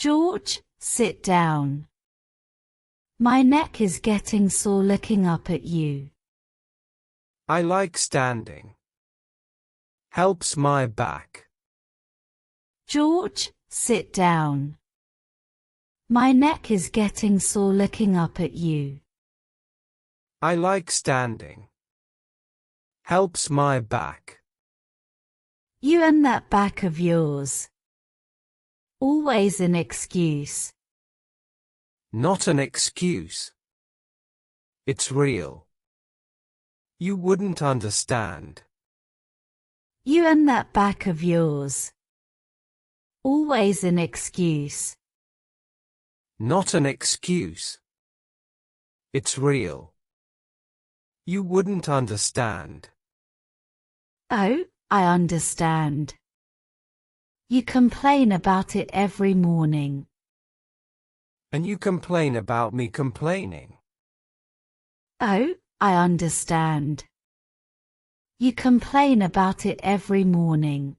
George, sit down. My neck is getting sore looking up at you. I like standing. Helps my back. George, sit down. My neck is getting sore looking up at you. I like standing. Helps my back. You and that back of yours. Always an excuse. Not an excuse. It's real. You wouldn't understand. You and that back of yours. Always an excuse. Not an excuse. It's real. You wouldn't understand. Oh, I understand. You complain about it every morning. And you complain about me complaining. Oh, I understand. You complain about it every morning.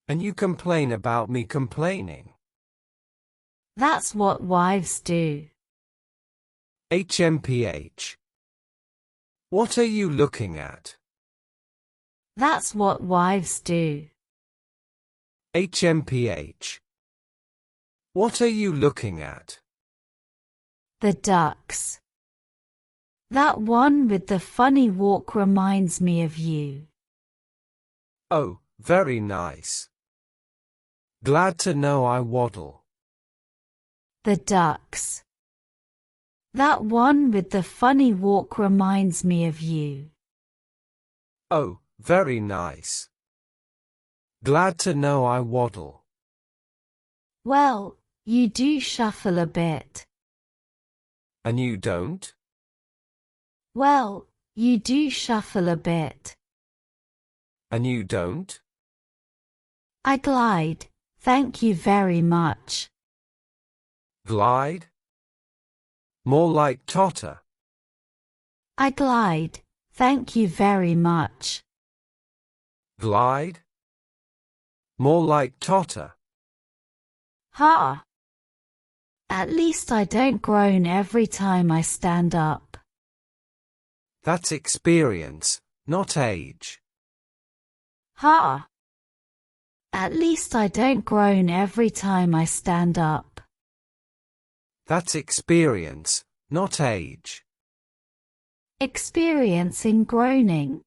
And you complain about me complaining. That's what wives do. HMPH. What are you looking at? That's what wives do. HMPH. What are you looking at? The ducks. That one with the funny walk reminds me of you. Oh, very nice. Glad to know I waddle. The ducks. That one with the funny walk reminds me of you. Oh, very nice. Glad to know I waddle. Well, you do shuffle a bit. And you don't? Well, you do shuffle a bit. And you don't? I glide, thank you very much. Glide? More like totter. I glide, thank you very much. Glide? More like totter. Ha! At least I don't groan every time I stand up. That's experience, not age. Ha! At least I don't groan every time I stand up. That's experience, not age. Experiencing groaning.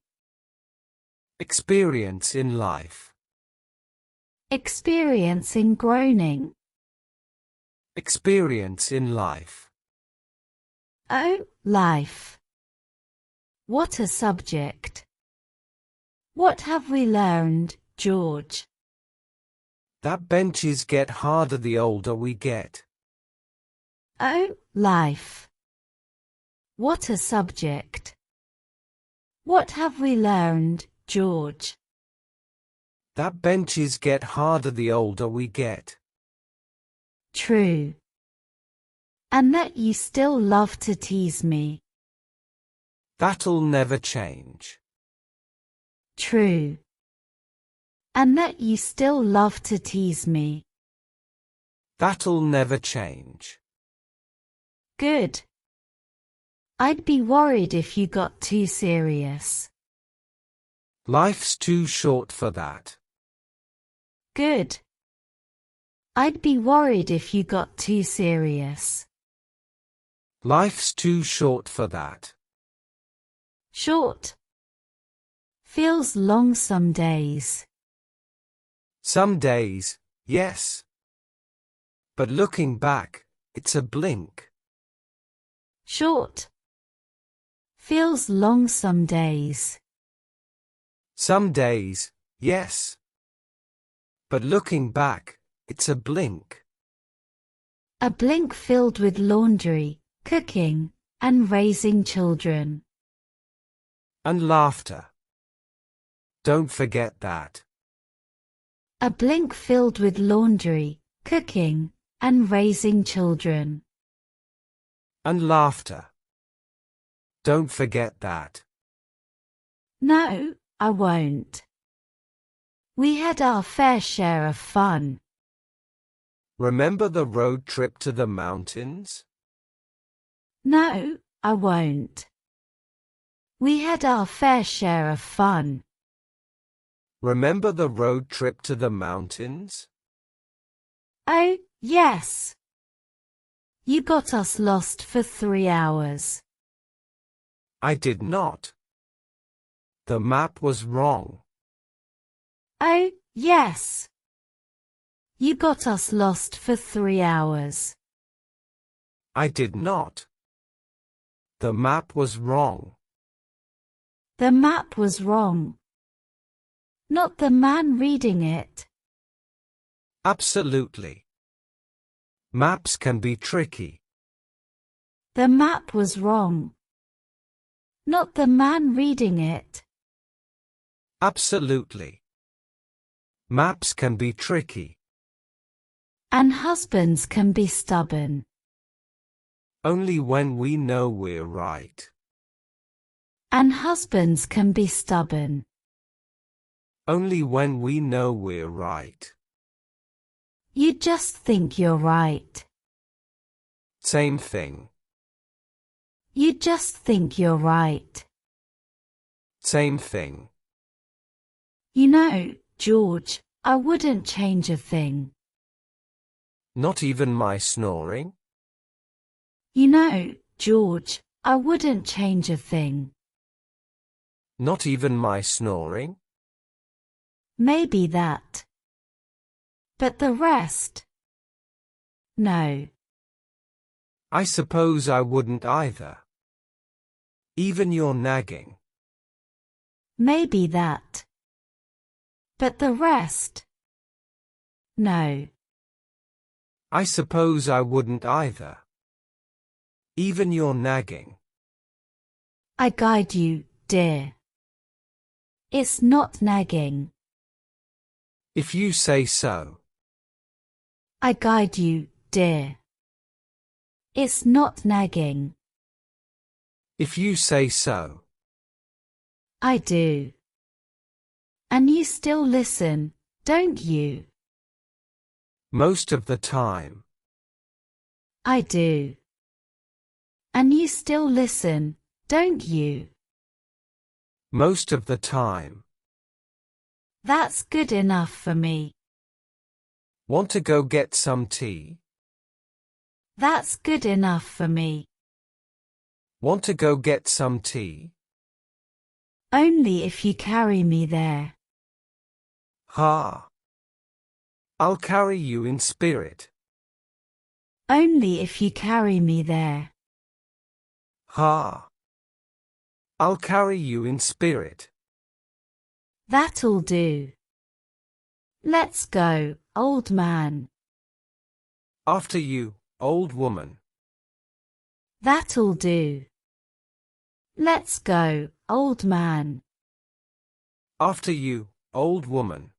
Experience in life. Experiencing groaning. Experience in life. Oh, life. What a subject. What have we learned, George? That benches get harder the older we get. Oh, life. What a subject. What have we learned, George? That benches get harder the older we get. True. And that you still love to tease me. That'll never change. True. And that you still love to tease me. That'll never change. Good. I'd be worried if you got too serious. Life's too short for that. Good. I'd be worried if you got too serious. Life's too short for that. Short. Feels long some days. Some days, yes. But looking back, it's a blink. Short. Feels long some days. Some days, yes. But looking back, it's a blink. A blink filled with laundry, cooking, and raising children. And laughter. Don't forget that. A blink filled with laundry, cooking, and raising children. And laughter. Don't forget that. No, I won't. We had our fair share of fun. Remember the road trip to the mountains? No, I won't. We had our fair share of fun. Remember the road trip to the mountains? Oh, yes. You got us lost for 3 hours. I did not. The map was wrong. Oh, yes. You got us lost for 3 hours. I did not. The map was wrong. The map was wrong. Not the man reading it. Absolutely. Maps can be tricky. The map was wrong. Not the man reading it. Absolutely. Maps can be tricky. And husbands can be stubborn. Only when we know we're right. And husbands can be stubborn. Only when we know we're right. You just think you're right. Same thing. You just think you're right. Same thing. You know, George, I wouldn't change a thing. Not even my snoring? You know, George, I wouldn't change a thing. Not even my snoring? Maybe that. But the rest? No. I suppose I wouldn't either. Even your nagging. Maybe that. But the rest? No. I suppose I wouldn't either. Even your nagging. I guide you, dear. It's not nagging. If you say so. I guide you, dear. It's not nagging. If you say so. I do. And you still listen, don't you? Most of the time. I do. And you still listen, don't you? Most of the time. That's good enough for me. Want to go get some tea? That's good enough for me. Want to go get some tea? Only if you carry me there. Ha! I'll carry you in spirit. Only if you carry me there. Ha! I'll carry you in spirit. That'll do. Let's go, old man. After you, old woman. That'll do. Let's go, old man. After you, old woman.